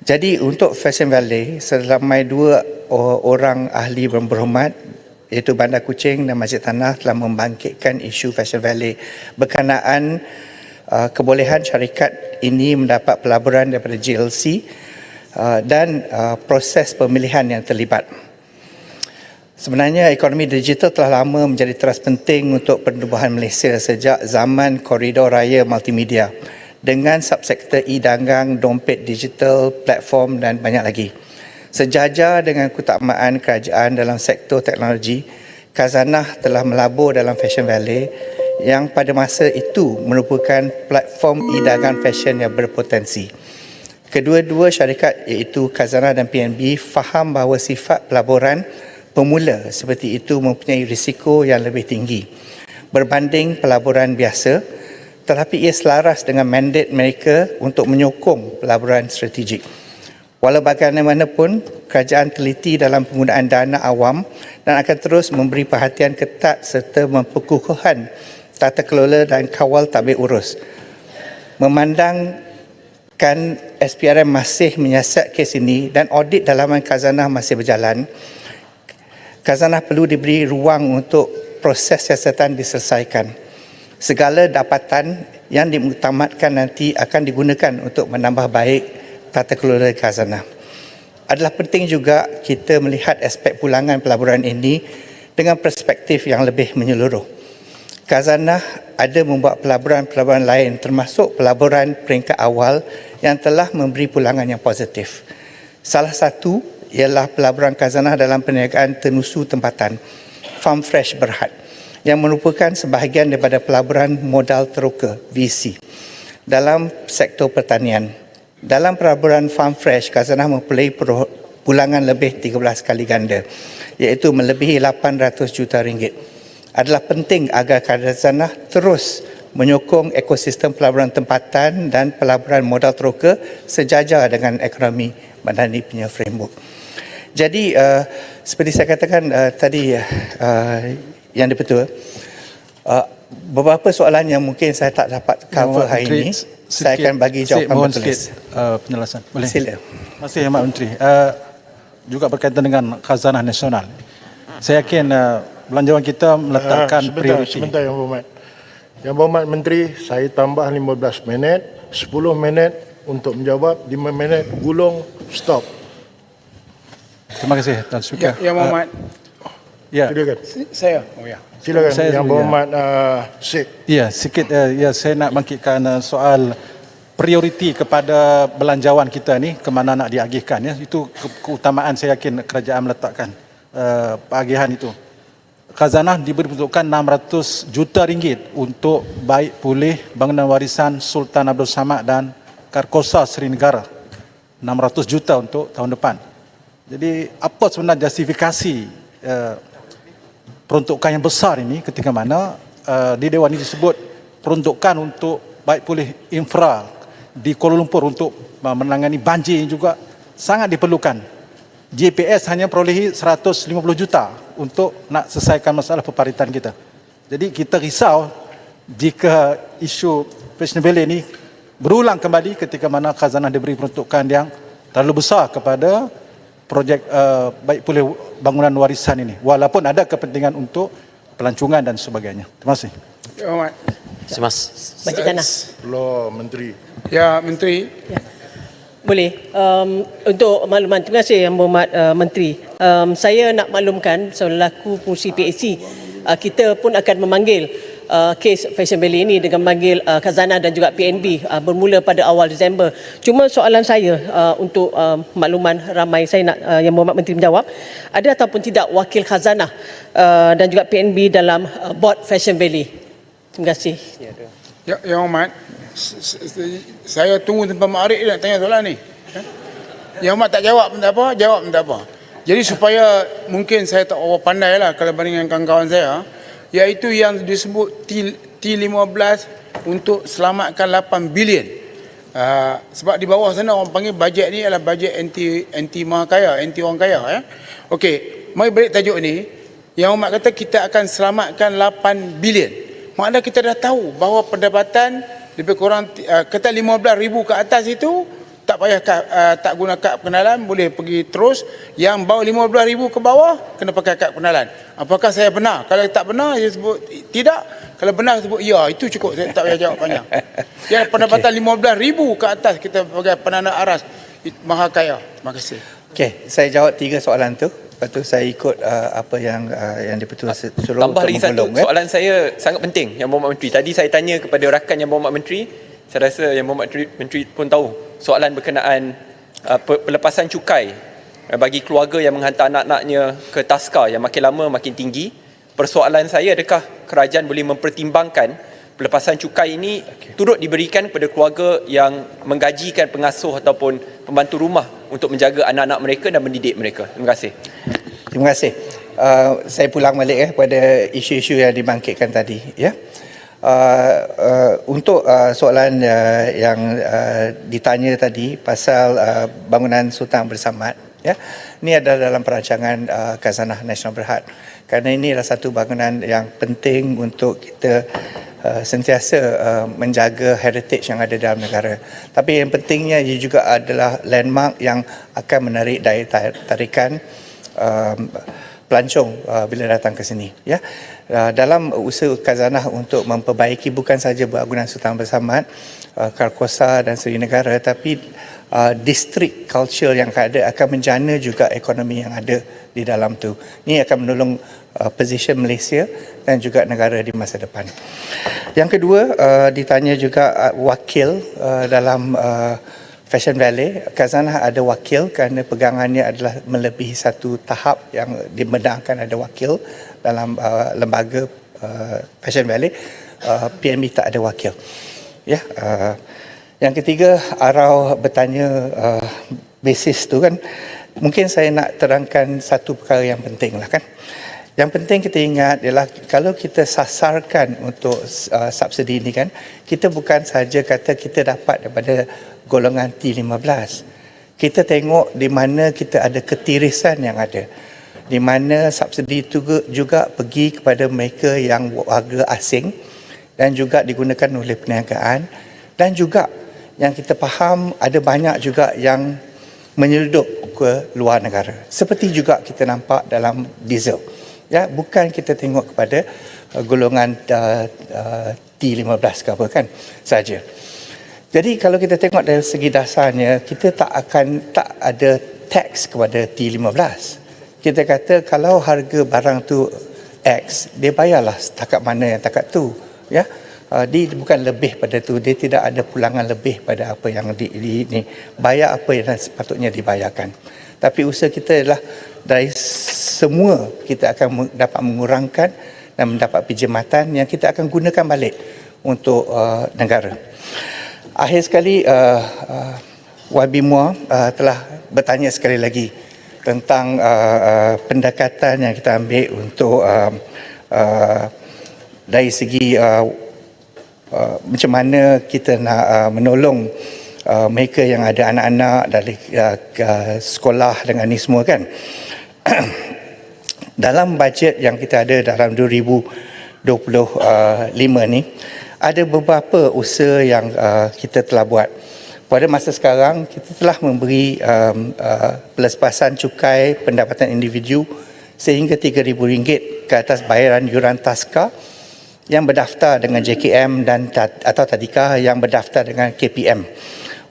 Jadi untuk Fashion Valley, seramai 2 orang ahli berhormat iaitu Bandar Kuching dan Masjid Tanah telah membangkitkan isu Fashion Valley berkenaan kebolehan syarikat ini mendapat pelaburan daripada GLC dan proses pemilihan yang terlibat. Sebenarnya ekonomi digital telah lama menjadi teras penting untuk pertumbuhan Malaysia sejak zaman koridor raya multimedia dengan subsektor e-dagang, dompet digital, platform dan banyak lagi. Sejajar dengan keutamaan kerajaan dalam sektor teknologi, Khazanah telah melabur dalam Fashion Valley yang pada masa itu merupakan platform e-dagang fashion yang berpotensi. Kedua-dua syarikat iaitu Khazanah dan PNB faham bahawa sifat pelaburan pemula seperti itu mempunyai risiko yang lebih tinggi berbanding pelaburan biasa, tetapi ia selaras dengan mandat mereka untuk menyokong pelaburan strategik. Walau bagaimanapun, kerajaan teliti dalam penggunaan dana awam dan akan terus memberi perhatian ketat serta memperkukuhkan tata kelola dan kawal tadbir urus. Memandangkan SPRM masih menyiasat kes ini dan audit dalaman Khazanah masih berjalan, Khazanah perlu diberi ruang untuk proses siasatan diselesaikan. Segala dapatan yang dimuktamadkan nanti akan digunakan untuk menambah baik tata kelola Khazanah. Adalah penting juga kita melihat aspek pulangan pelaburan ini dengan perspektif yang lebih menyeluruh. Khazanah ada membuat pelaburan-pelaburan lain termasuk pelaburan peringkat awal yang telah memberi pulangan yang positif. Salah satu ialah pelaburan Khazanah dalam perniagaan tenusu tempatan, Farm Fresh Berhad, yang merupakan sebahagian daripada pelaburan modal teroka VC dalam sektor pertanian. Dalam pelaburan Farm Fresh, Khazanah memperoleh pulangan lebih 13 kali ganda iaitu melebihi 800 juta ringgit. Adalah penting agar Khazanah terus menyokong ekosistem pelaburan tempatan dan pelaburan modal teroka sejajar dengan ekonomi madani punya framework. Jadi seperti saya katakan tadi yang dipertua, beberapa soalan yang mungkin saya tak dapat cover hari ini, saya akan bagi jawapan bertulis. Penjelasan. Boleh? Sila. Terima kasih, Yang Menteri. Juga berkaitan dengan Khazanah Nasional. Saya yakin belanjawan kita meletakkan prioriti. Sebentar, Yang Berhormat. Yang Berhormat Menteri, saya tambah 15 minit, 10 minit untuk menjawab, 5 minit gulung, stop. Terima kasih, Tuan Speaker. Yang Berhormat. Ya. Silakan. Saya. Oh ya. Silakan Saya Yang dulu, Berhormat Syed. Ya, sikit saya nak bangkitkan soal prioriti kepada belanjawan kita ni ke mana nak diagihkan ya. Itu keutamaan saya yakin kerajaan meletakkan pengagihan itu. Khazanah diberi peruntukan 600 juta ringgit untuk baik pulih bangunan warisan Sultan Abdul Samad dan Karkosa Seri Negara. 600 juta untuk tahun depan. Jadi apa sebenarnya justifikasi peruntukan yang besar ini ketika mana di Dewan ini disebut peruntukan untuk baik pulih infra di Kuala Lumpur untuk menangani banjir juga sangat diperlukan. JPS hanya perolehi 150 juta untuk nak selesaikan masalah peparitan kita. Jadi kita risau jika isu Fashion Valley ini berulang kembali ketika mana Khazanah diberi peruntukan yang terlalu besar kepada projek baik pulih bangunan warisan ini, walaupun ada kepentingan untuk pelancongan dan sebagainya. Terima kasih. Yang Berhormat. Masjid Tanah. Loh, Menteri. Ya, Menteri. Ya. Boleh. Untuk makluman, terima kasih Yang Berhormat Menteri. Saya nak maklumkan selaku fungsi PAC, kita pun akan memanggil kes Fashion Valley ini dengan memanggil Khazanah dan juga PNB bermula pada awal Disember. Cuma soalan saya untuk makluman ramai, saya nak Yang Berhormat Menteri menjawab, ada ataupun tidak wakil Khazanah dan juga PNB dalam board Fashion Valley? Terima kasih. Ya, Yang Berhormat. Saya tunggu tempat Mak Arif nak tanya soalan ni. Yang Berhormat tak jawab pun tak apa, jawab pun tak apa. Jadi supaya mungkin saya tak pandai lah kalau bandingkan kawan-kawan saya, iaitu yang disebut T15 untuk selamatkan 8 bilion. Sebab di bawah sana orang panggil bajet ni adalah bajet anti mahakaya, anti orang kaya. Okey, mari balik tajuk ni. Yang Berhormat kata kita akan selamatkan 8 bilion. Maknanya kita dah tahu bahawa pendapatan lebih kurang kata 15,000 ke atas itu tak payah tak guna kad pengenalan, boleh pergi terus. Yang bawah 15,000 ke bawah kena pakai kad pengenalan. Apakah saya benar? Kalau tak benar, dia sebut tidak. Kalau benar, sebut ya. Itu cukup, saya tak payah jawab panjang. Yang pendapatan 15,000 ke atas, kita pakai penanda aras, maha kaya. Terima kasih. Okey, saya jawab 3 soalan tu. Lepas tu saya ikut apa yang Dipertua suruh Tambah untuk lagi satu, menggolong, soalan saya sangat penting Yang Berhormat Menteri. Tadi saya tanya kepada rakan Yang Berhormat Menteri, saya rasa Yang Berhormat Menteri pun tahu soalan berkenaan pelepasan cukai bagi keluarga yang menghantar anak-anaknya ke taska yang makin lama makin tinggi. Persoalan saya, adakah kerajaan boleh mempertimbangkan pelepasan cukai ini turut diberikan kepada keluarga yang menggajikan pengasuh ataupun pembantu rumah untuk menjaga anak-anak mereka dan mendidik mereka? Terima kasih. Terima kasih. Saya pulang balik pada isu-isu yang dibangkitkan tadi. Ya. Untuk soalan yang ditanya tadi pasal bangunan Sultan Bersamad, ya, ini adalah dalam perancangan Khazanah Nasional Berhad. Kerana ini adalah satu bangunan yang penting untuk kita sentiasa menjaga heritage yang ada dalam negara. Tapi yang pentingnya ia juga adalah landmark yang akan menarik daya tarikan pelancong bila datang ke sini. Ya, dalam usaha Khazanah untuk memperbaiki bukan saja bangunan Sultan Bersamad, Karkosa dan Seri Negara, tapi distrik culture yang ada akan menjana juga ekonomi yang ada di dalam tu. Ini akan menolong position Malaysia dan juga negara di masa depan. Yang kedua, ditanya juga wakil dalam Fashion Valley. Khazanah ada wakil kerana pegangannya adalah melebihi satu tahap yang dibenarkan ada wakil dalam lembaga Fashion Valley. PNB tak ada wakil. Ya. Yang ketiga, Arau bertanya basis tu kan. Mungkin saya nak terangkan satu perkara yang penting lah kan. Yang penting kita ingat ialah kalau kita sasarkan untuk subsidi ini kan, kita bukan saja kata kita dapat daripada golongan T15. Kita tengok di mana kita ada ketirisan yang ada. Di mana subsidi itu juga pergi kepada mereka yang warga asing dan juga digunakan oleh perniagaan, dan juga yang kita faham ada banyak juga yang menyeludup ke luar negara. Seperti juga kita nampak dalam diesel. Ya, bukan kita tengok kepada golongan T15 ke apa kan saja. Jadi kalau kita tengok dari segi dasarnya, kita tak ada tax kepada T15. Kita kata kalau harga barang tu X, dia bayarlah setakat mana yang takat tu, ya. Dia bukan lebih pada tu, dia tidak ada pulangan lebih pada apa yang ini. Bayar apa yang sepatutnya dibayarkan. Tapi usaha kita adalah dari semua kita akan dapat mengurangkan dan mendapat perkhidmatan yang kita akan gunakan balik untuk negara. Akhir sekali, YB Muar telah bertanya sekali lagi tentang pendekatan yang kita ambil untuk dari segi macam mana kita nak menolong mereka yang ada anak-anak dari sekolah dengan ni semua kan. Dalam bajet yang kita ada dalam 2025 ni, ada beberapa usaha yang kita telah buat. Pada masa sekarang, kita telah memberi pelepasan cukai pendapatan individu sehingga RM3,000 ke atas bayaran yuran taska yang berdaftar dengan JKM dan atau tadika yang berdaftar dengan KPM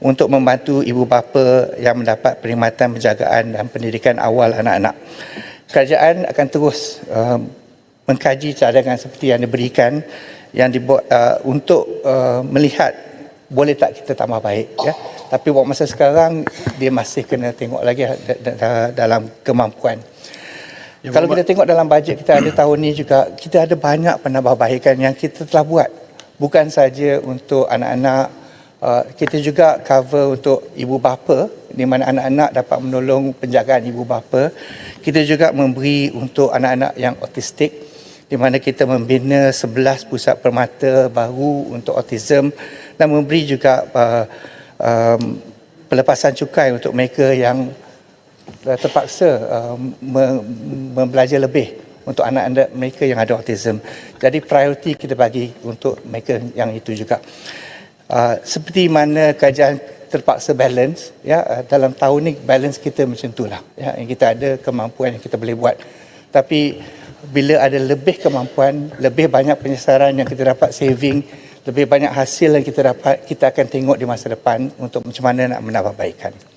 untuk membantu ibu bapa yang mendapat perkhidmatan penjagaan dan pendidikan awal anak-anak. Kerajaan akan terus mengkaji cadangan seperti yang diberikan yang dibuat untuk melihat boleh tak kita tambah baik, ya. Tapi buat masa sekarang dia masih kena tengok lagi dalam kemampuan. Ya, kalau kita tengok dalam bajet kita ada tahun ni juga, kita ada banyak penambahbaikan yang kita telah buat. Bukan saja untuk anak-anak, kita juga cover untuk ibu bapa, di mana anak-anak dapat menolong penjagaan ibu bapa. Kita juga memberi untuk anak-anak yang autistik, di mana kita membina 11 pusat permata baru untuk autism dan memberi juga pelepasan cukai untuk mereka yang terpaksa membelajar lebih untuk anak-anak mereka yang ada autism. Jadi prioriti kita bagi untuk mereka yang itu juga. Seperti mana kerajaan terpaksa balance dalam tahun ni balance kita macam itulah yang kita ada kemampuan yang kita boleh buat. Tapi bila ada lebih kemampuan, lebih banyak penyesaran yang kita dapat saving, lebih banyak hasil yang kita dapat, kita akan tengok di masa depan untuk macam mana nak menambahbaikan.